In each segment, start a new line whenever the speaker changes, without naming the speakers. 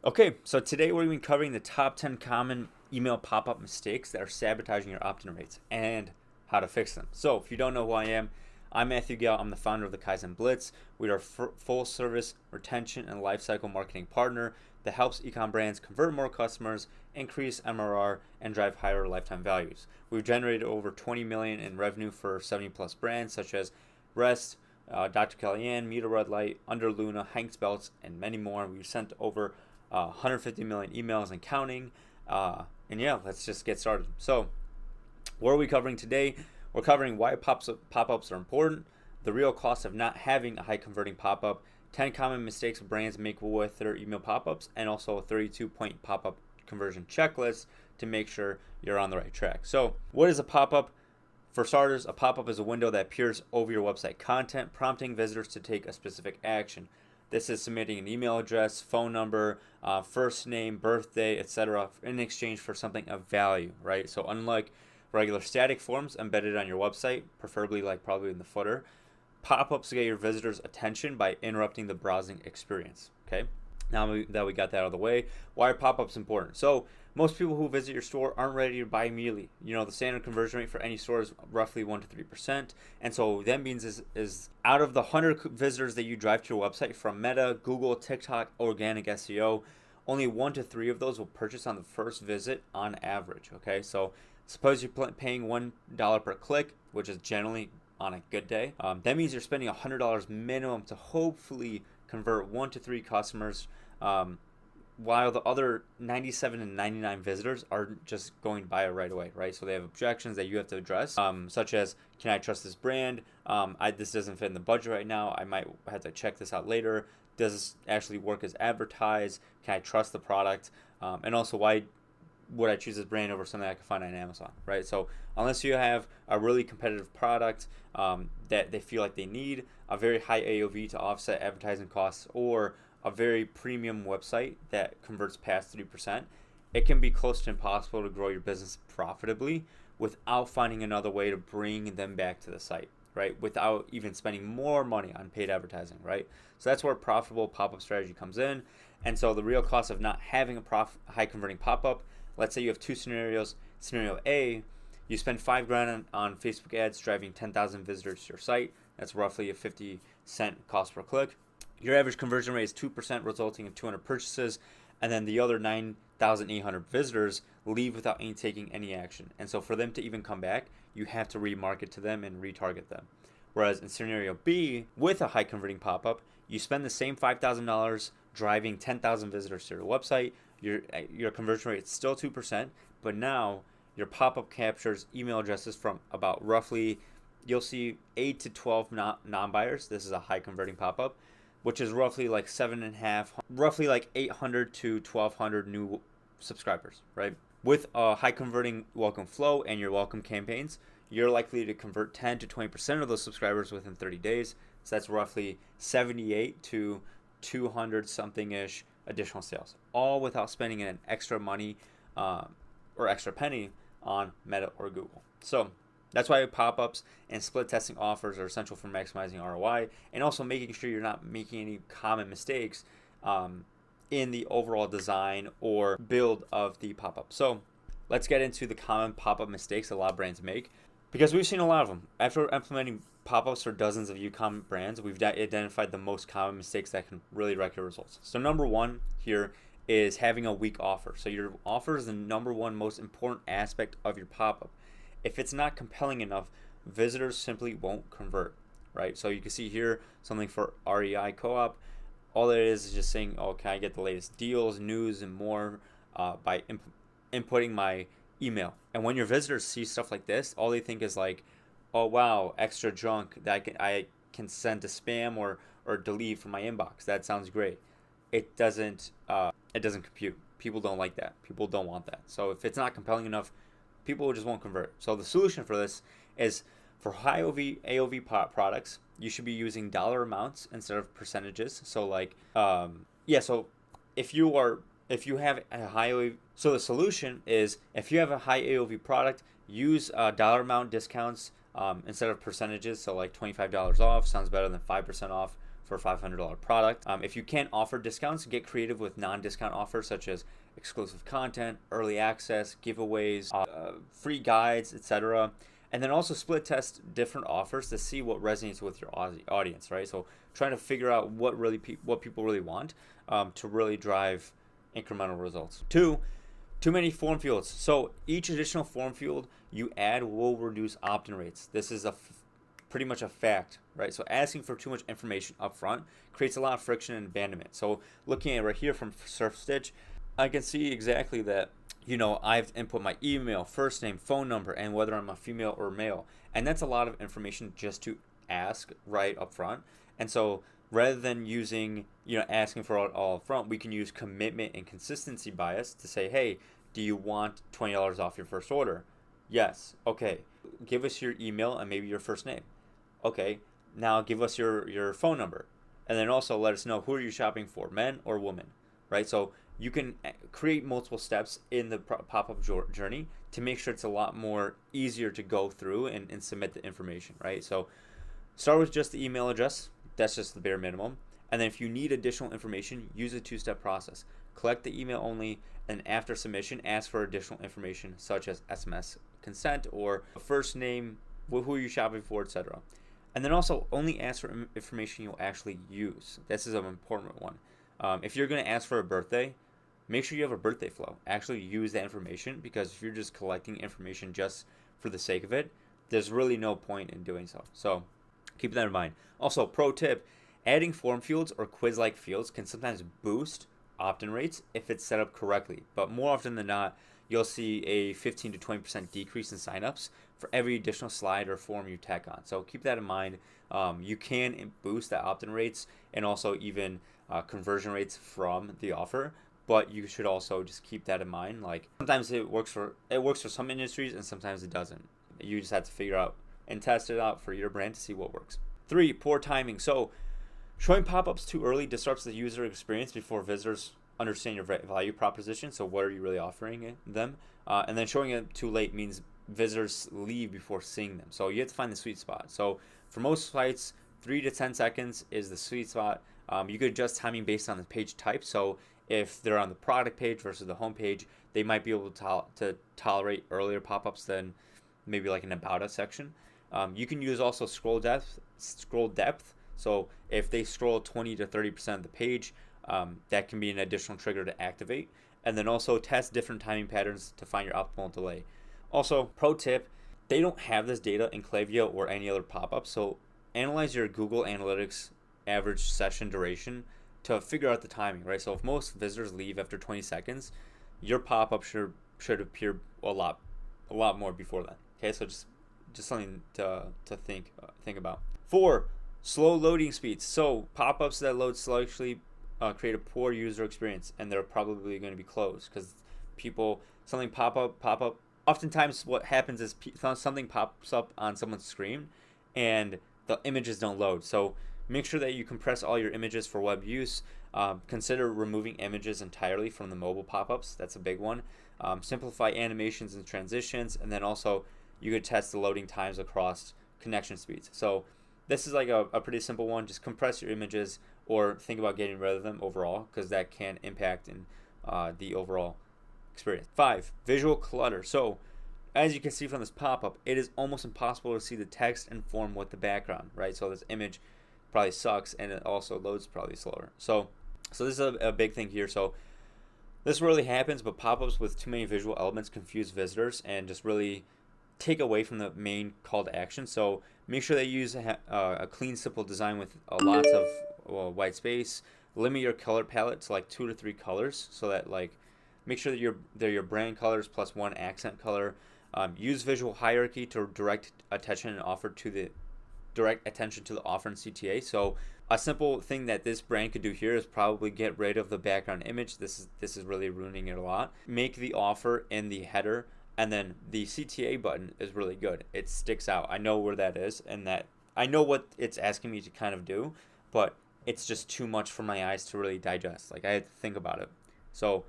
Okay, so today we're going to be covering the top 10 common email pop-up mistakes that are sabotaging your opt-in rates and how to fix them. So if you don't know who I am, I'm Matthew Gale. I'm the founder of the Kaizen Blitz. We are a full-service retention and lifecycle marketing partner that helps ecom brands convert more customers, increase MRR, and drive higher lifetime values. We've generated over 20 million in revenue for 70 plus brands such as Rest, Dr. Kellyanne, Meta Red Light, Under Luna, Hank's Belts, and many more. We've sent over 150 million emails and counting. And yeah, let's just get started. So, what are we covering today? We're covering why pop-ups are important, the real cost of not having a high converting pop-up, 10 common mistakes brands make with their email pop-ups, and also a 32-point pop-up conversion checklist to make sure you're on the right track. So, what is a pop-up? For starters, a pop-up is a window that appears over your website content, prompting visitors to take a specific action. This is submitting an email address, phone number, first name, birthday, etc. in exchange for something of value, right? So unlike regular static forms embedded on your website, preferably like probably in the footer, pop-ups get your visitors' attention by interrupting the browsing experience, okay? Now that we got that out of the way, why are pop-ups important? So most people who visit your store aren't ready to buy immediately. You know, the standard conversion rate for any store is roughly 1 to 3%. And so that means is out of the 100 visitors that you drive to your website from Meta, Google, TikTok, organic SEO, only 1 to 3 of those will purchase on the first visit on average, okay? So suppose you're paying $1 per click, which is generally on a good day. That means you're spending $100 minimum to hopefully convert 1 to 3 customers, while the other 97 and 99 visitors are just going to buy it right away, right? So they have objections that you have to address, such as, can I trust this brand? This doesn't fit in the budget right now. I might have to check this out later. Does this actually work as advertised? Can I trust the product? And also, why would I choose this brand over something I can find on Amazon, right? So unless you have a really competitive product that they feel like they need, a very high AOV to offset advertising costs, or a very premium website that converts past 3%, it can be close to impossible to grow your business profitably without finding another way to bring them back to the site, right? Without even spending more money on paid advertising, right? So that's where profitable pop-up strategy comes in. And so the real cost of not having a high converting pop-up, let's say you have two scenarios. Scenario A, you spend $5,000 on Facebook ads driving 10,000 visitors to your site. That's roughly a 50-cent cost per click. Your average conversion rate is 2%, resulting in 200 purchases, and then the other 9,800 visitors leave without taking any action. And so for them to even come back, you have to remarket to them and retarget them. Whereas in scenario B, with a high converting pop-up, you spend the same $5,000 driving 10,000 visitors to your website. Your conversion rate is still 2%, but now your pop-up captures email addresses from about roughly, you'll see 8 to 12 non-buyers. This is a high converting pop-up, which is roughly like 800 to 1,200 new subscribers, right? With a high converting welcome flow and your welcome campaigns, you're likely to convert 10 to 20% of those subscribers within 30 days. So that's roughly 78 to 200 something ish additional sales, all without spending an extra money or extra penny on Meta or Google. So that's why pop-ups and split testing offers are essential for maximizing ROI, and also making sure you're not making any common mistakes in the overall design or build of the pop-up. So let's get into the common pop-up mistakes a lot of brands make, because we've seen a lot of them. After implementing pop-ups for dozens of e-com brands, we've identified the most common mistakes that can really wreck your results. So number one here is having a weak offer. So your offer is the number one most important aspect of your pop-up. If it's not compelling enough, visitors simply won't convert, right? So you can see here something for REI Co-op. All it is just saying, oh, can I get the latest deals, news, and more by inputting my email. And when your visitors see stuff like this, all they think is like, oh wow, extra junk that I can send to spam or delete from my inbox. That sounds great. It doesn't compute. People don't like that. People don't want that. So if it's not compelling enough, people just won't convert. So the solution for this is, for high AOV products, you should be using dollar amounts instead of percentages. So like, so if you have a high AOV, so the solution is, if you have a high AOV product, use dollar amount discounts instead of percentages. So like $25 off sounds better than 5% off for a $500 product. If you can't offer discounts, get creative with non-discount offers such as exclusive content, early access, giveaways, free guides, etc. And then also split test different offers to see what resonates with your audience, right? So trying to figure out what people really want to really drive incremental results. Two, too many form fields. So each additional form field you add will reduce opt-in rates. This is pretty much a fact, right? So asking for too much information up front creates a lot of friction and abandonment. So looking at right here from Surf Stitch, I can see exactly that, I have to input my email, first name, phone number, and whether I'm a female or male. And that's a lot of information just to ask right up front. And so rather than using, asking for it all up front, we can use commitment and consistency bias to say, hey, do you want $20 off your first order? Yes. Okay. Give us your email and maybe your first name. Okay. Now give us your phone number. And then also let us know, who are you shopping for, men or women, right? So you can create multiple steps in the pop-up journey to make sure it's a lot more easier to go through and submit the information, right? So start with just the email address. That's just the bare minimum. And then if you need additional information, use a two-step process. Collect the email only, and after submission, ask for additional information such as SMS consent or first name, who are you shopping for, etc. And then also only ask for information you'll actually use. This is an important one. If you're going to ask for a birthday, make sure you have a birthday flow. Actually use that information, because if you're just collecting information just for the sake of it, there's really no point in doing so. So keep that in mind. Also, pro tip, adding form fields or quiz-like fields can sometimes boost opt-in rates if it's set up correctly. But more often than not, you'll see a 15 to 20% decrease in signups for every additional slide or form you tack on. So keep that in mind. You can boost the opt-in rates and also even conversion rates from the offer, but you should also just keep that in mind. Like, sometimes it works for some industries and sometimes it doesn't. You just have to figure out and test it out for your brand to see what works. 3, poor timing. So showing pop-ups too early disrupts the user experience before visitors understand your value proposition. So what are you really offering them? And then showing it too late means visitors leave before seeing them. So you have to find the sweet spot. So for most sites, 3 to 10 seconds is the sweet spot. You could adjust timing based on the page type. So if they're on the product page versus the home page, they might be able to tolerate earlier pop-ups than maybe like an About Us section. You can use also scroll depth. So if they scroll 20 to 30% of the page, that can be an additional trigger to activate. And then also test different timing patterns to find your optimal delay. Also, pro tip, they don't have this data in Klaviyo or any other pop-up. So analyze your Google Analytics average session duration to figure out the timing, right? So if most visitors leave after 20 seconds, your pop-up should appear a lot more before that. Okay, so just something to think about. 4, slow loading speeds. So pop-ups that load slowly create a poor user experience, and they're probably going to be closed because something pop up. Oftentimes, what happens is something pops up on someone's screen, and the images don't load. So make sure that you compress all your images for web use. Consider removing images entirely from the mobile pop-ups. That's a big one. Simplify animations and transitions, and then also you could test the loading times across connection speeds. So this is like a pretty simple one. Just compress your images or think about getting rid of them overall, because that can impact in the overall experience. 5, visual clutter. So as you can see from this pop-up, it is almost impossible to see the text and form with the background, right? So this image probably sucks, and it also loads probably slower. So this is a big thing here. So this really happens, but pop-ups with too many visual elements confuse visitors and just really take away from the main call to action. So make sure that you use a clean, simple design with lots of white space. Limit your color palette to like 2 to 3 colors, so that like make sure that they're your brand colors plus 1 accent color. Use visual hierarchy to direct attention to the offer and CTA. So a simple thing that this brand could do here is probably get rid of the background image. This is really ruining it a lot. Make the offer in the header, and then the CTA button is really good. It sticks out. I know where that is, and that I know what it's asking me to kind of do, but it's just too much for my eyes to really digest. Like, I had to think about it. So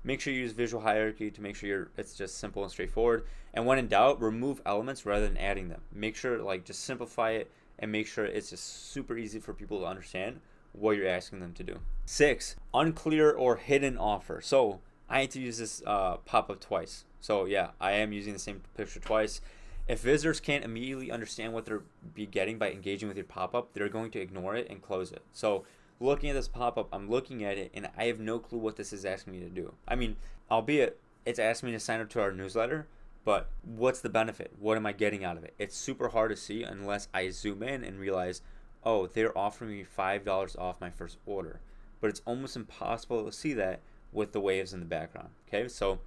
make sure you use visual hierarchy to make sure it's just simple and straightforward. And when in doubt, remove elements rather than adding them. Make sure, like, just simplify it and make sure it's just super easy for people to understand what you're asking them to do. 6, unclear or hidden offer. So I had to use this pop-up twice. So yeah, I am using the same picture twice. If visitors can't immediately understand what they're be getting by engaging with your pop-up, they're going to ignore it and close it. So looking at this pop-up, I'm looking at it and I have no clue what this is asking me to do. I mean, albeit it's asking me to sign up to our newsletter, but what's the benefit? What am I getting out of it? It's super hard to see unless I zoom in and realize, oh, they're offering me $5 off my first order. But it's almost impossible to see that with the waves in the background. Okay, so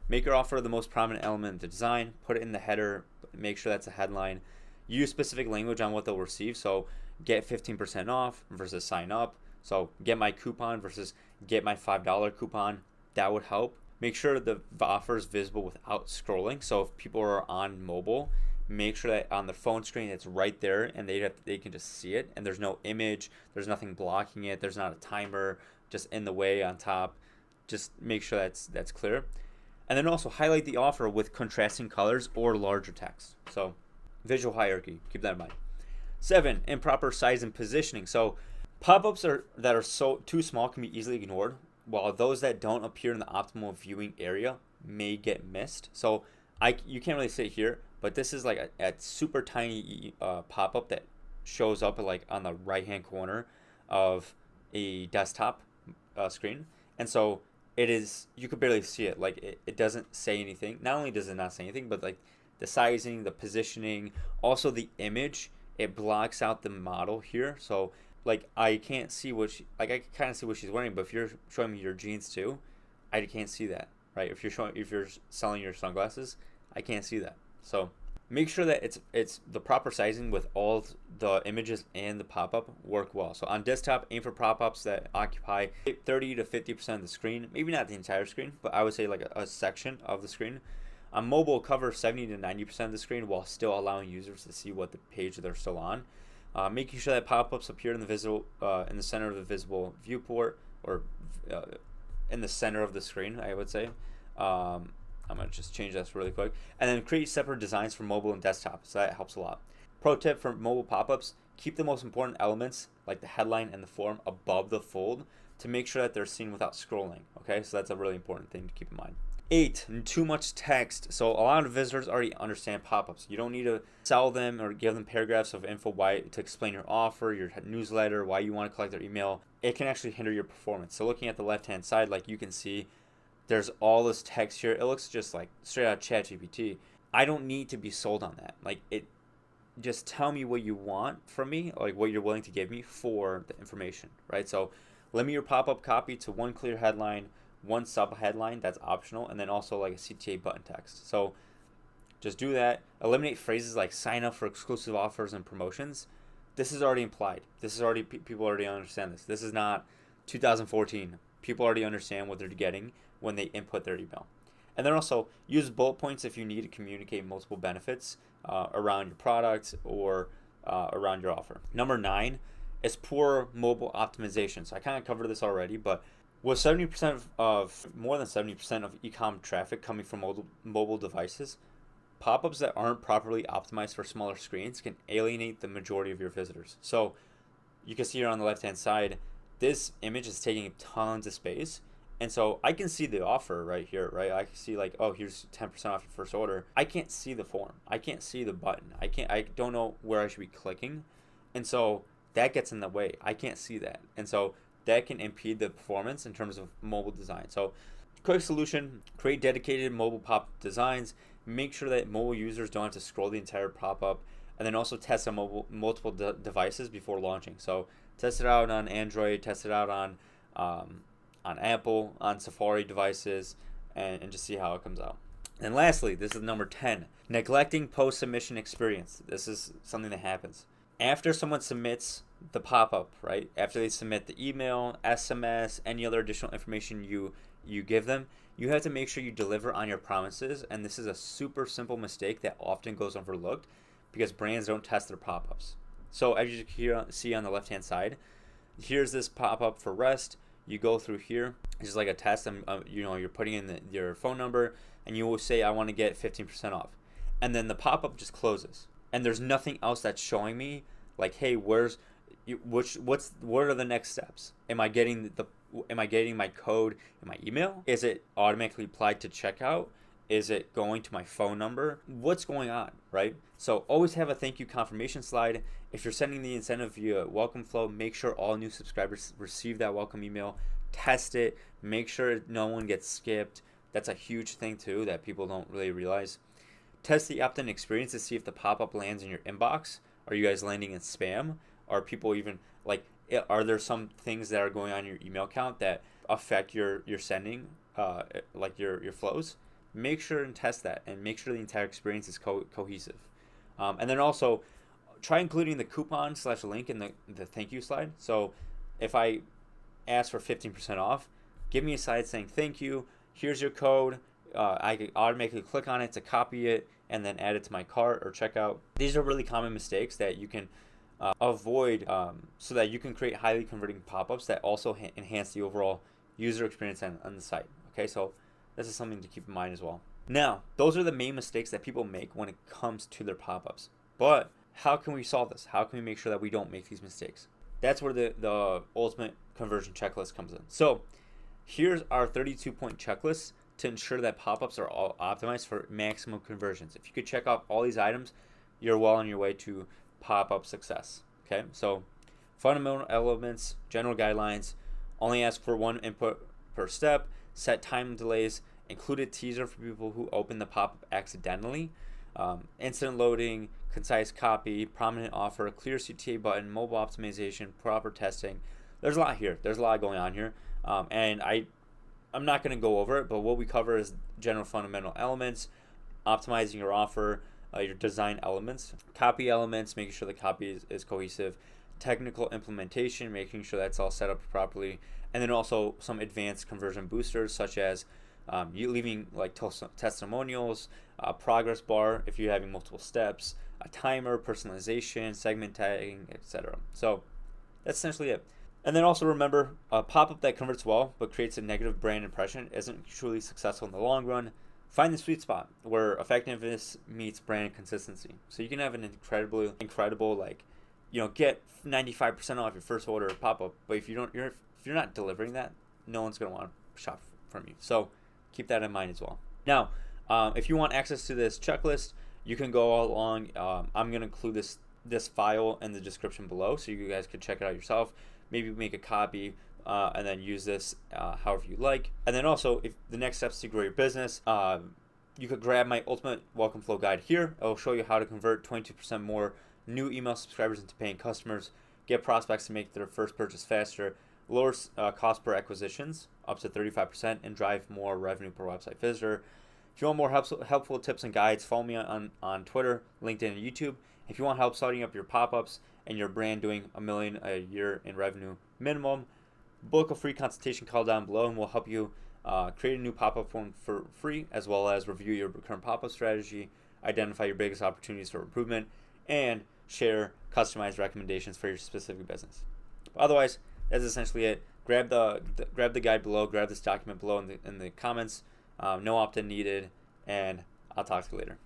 make your offer the most prominent element of the design, put it in the header, make sure that's a headline. Use specific language on what they'll receive. So get 15% off versus sign up. So get my coupon versus get my $5 coupon. That would help. Make sure the offer is visible without scrolling. So if people are on mobile, make sure that on the phone screen it's right there and they can just see it, and there's no image, there's nothing blocking it, there's not a timer just in the way on top. Just make sure that's clear. And then also highlight the offer with contrasting colors or larger text. So visual hierarchy, keep that in mind. 7, improper size and positioning. So pop-ups that are so too small can be easily ignored, while those that don't appear in the optimal viewing area may get missed. So you can't really see it here, but this is like a super tiny pop-up that shows up like on the right-hand corner of a desktop screen. And so it is, you could barely see it. Like it doesn't say anything. Not only does it not say anything, but like the sizing, the positioning, also the image, it blocks out the model here. So like I can't see what I can kind of see what she's wearing, but if you're showing me your jeans too, I can't see that, right? If you're selling your sunglasses, I can't see that. So make sure that it's the proper sizing with all the images and the pop-up work well. So on desktop, aim for pop-ups that occupy 30 to 50% of the screen, maybe not the entire screen, but I would say like a section of the screen. On mobile, cover 70 to 90% of the screen while still allowing users to see what the page they're still on. Making sure that pop-ups appear in the center of the visible viewport, or in the center of the screen, I would say. I'm going to just change this really quick. And then create separate designs for mobile and desktop. So that helps a lot. Pro tip for mobile pop-ups, keep the most important elements like the headline and the form above the fold to make sure that they're seen without scrolling. Okay, so that's a really important thing to keep in mind. 8, too much text. So a lot of visitors already understand pop-ups. You don't need to sell them or give them paragraphs of info to explain your offer, your newsletter, why you want to collect their email. It can actually hinder your performance. So looking at the left-hand side, like you can see, there's all this text here. It looks just like straight out of ChatGPT. I don't need to be sold on that. Like just tell me what you want from me, like what you're willing to give me for the information, right? So limit your pop-up copy to one clear headline, one sub-headline, that's optional, and then also like a CTA button text. So just do that. Eliminate phrases like sign up for exclusive offers and promotions. This is already implied. This is already, people already understand this. This is not 2014. People already understand what they're getting when they input their email. And then also use bullet points if you need to communicate multiple benefits around your product or around your offer. Number 9 is poor mobile optimization. So I kind of covered this already, but with more than 70% of e-com traffic coming from mobile devices, pop-ups that aren't properly optimized for smaller screens can alienate the majority of your visitors. So you can see here on the left-hand side, this image is taking tons of space. And so I can see the offer right here, right? I can see like, oh, here's 10% off your first order. I can't see the form. I can't see the button. I don't know where I should be clicking. And so that gets in the way. I can't see that. And so that can impede the performance in terms of mobile design. So quick solution, create dedicated mobile pop designs. Make sure that mobile users don't have to scroll the entire pop-up. And then also test on multiple devices before launching. So test it out on Android, test it out on Apple, on Safari devices, and just see how it comes out. And lastly, this is number 10, neglecting post-submission experience. This is something that happens. After someone submits the pop-up, right? After they submit the email, SMS, any other additional information you give them, you have to make sure you deliver on your promises. And this is a super simple mistake that often goes overlooked because brands don't test their pop-ups. So as you can see on the left-hand side, here's this pop-up for REST. You go through here, it's just like a test, and you're putting in your phone number, and you will say, I want to get 15% off. And then the pop-up just closes. And there's nothing else that's showing me like, hey, what are the next steps? Am I getting my code in my email? Is it automatically applied to checkout? Is it going to my phone number? What's going on, right? So always have a thank you confirmation slide. If you're sending the incentive via welcome flow, make sure all new subscribers receive that welcome email. Test it. Make sure no one gets skipped. That's a huge thing too that people don't really realize. Test the opt-in experience to see if the pop-up lands in your inbox. Are you guys landing in spam? Are people even like? Are there some things that are going on in your email account that affect your sending, like your flows? Make sure and test that, and make sure the entire experience is cohesive. And then also try including the coupon/link in the thank you slide. So if I ask for 15% off, give me a slide saying thank you. Here's your code. I can automatically click on it to copy it and then add it to my cart or checkout. These are really common mistakes that you can avoid, so that you can create highly converting pop-ups that also enhance the overall user experience on the site. Okay, so this is something to keep in mind as well. Now, those are the main mistakes that people make when it comes to their pop-ups. But how can we solve this? How can we make sure that we don't make these mistakes? That's where the ultimate conversion checklist comes in. So here's our 32-point checklist to ensure that pop-ups are all optimized for maximum conversions. If you could check off all these items, you're well on your way to pop-up success. Okay, so fundamental elements, general guidelines, only ask for one input per step, set time delays, include a teaser for people who open the pop-up accidentally, instant loading, concise copy, prominent offer, clear CTA button, mobile optimization, proper testing. There's a lot here. There's a lot going on here, and I'm not going to go over it, but what we cover is general fundamental elements, optimizing your offer, your design elements, copy elements, making sure the copy is cohesive, technical implementation, making sure that's all set up properly, and then also some advanced conversion boosters such as you leaving like testimonials, progress bar if you're having multiple steps, a timer, personalization, segment tagging, etc. So that's essentially it. And then also remember, a pop-up that converts well but creates a negative brand impression isn't truly successful in the long run. Find the sweet spot where effectiveness meets brand consistency. So you can have an incredible like, get 95% off your first order pop-up, but if you're not delivering that, no one's gonna want to shop from you. So keep that in mind as well. Now, if you want access to this checklist, you can go all along. I'm gonna include this file in the description below, so you guys could check it out yourself. Maybe make a copy and then use this however you like. And then also, if the next steps to grow your business, you could grab my ultimate welcome flow guide here. It will show you how to convert 22% more new email subscribers into paying customers, get prospects to make their first purchase faster, lower cost per acquisitions up to 35%, and drive more revenue per website visitor. If you want more helpful tips and guides, follow me on Twitter, LinkedIn, and YouTube. If you want help starting up your pop-ups and your brand doing $1 million a year in revenue minimum, book a free consultation call down below, and we'll help you create a new pop-up form for free, as well as review your current pop-up strategy, identify your biggest opportunities for improvement, and share customized recommendations for your specific business. But otherwise, that's essentially it. Grab the guide below, grab this document below in the comments. No opt-in needed, and I'll talk to you later.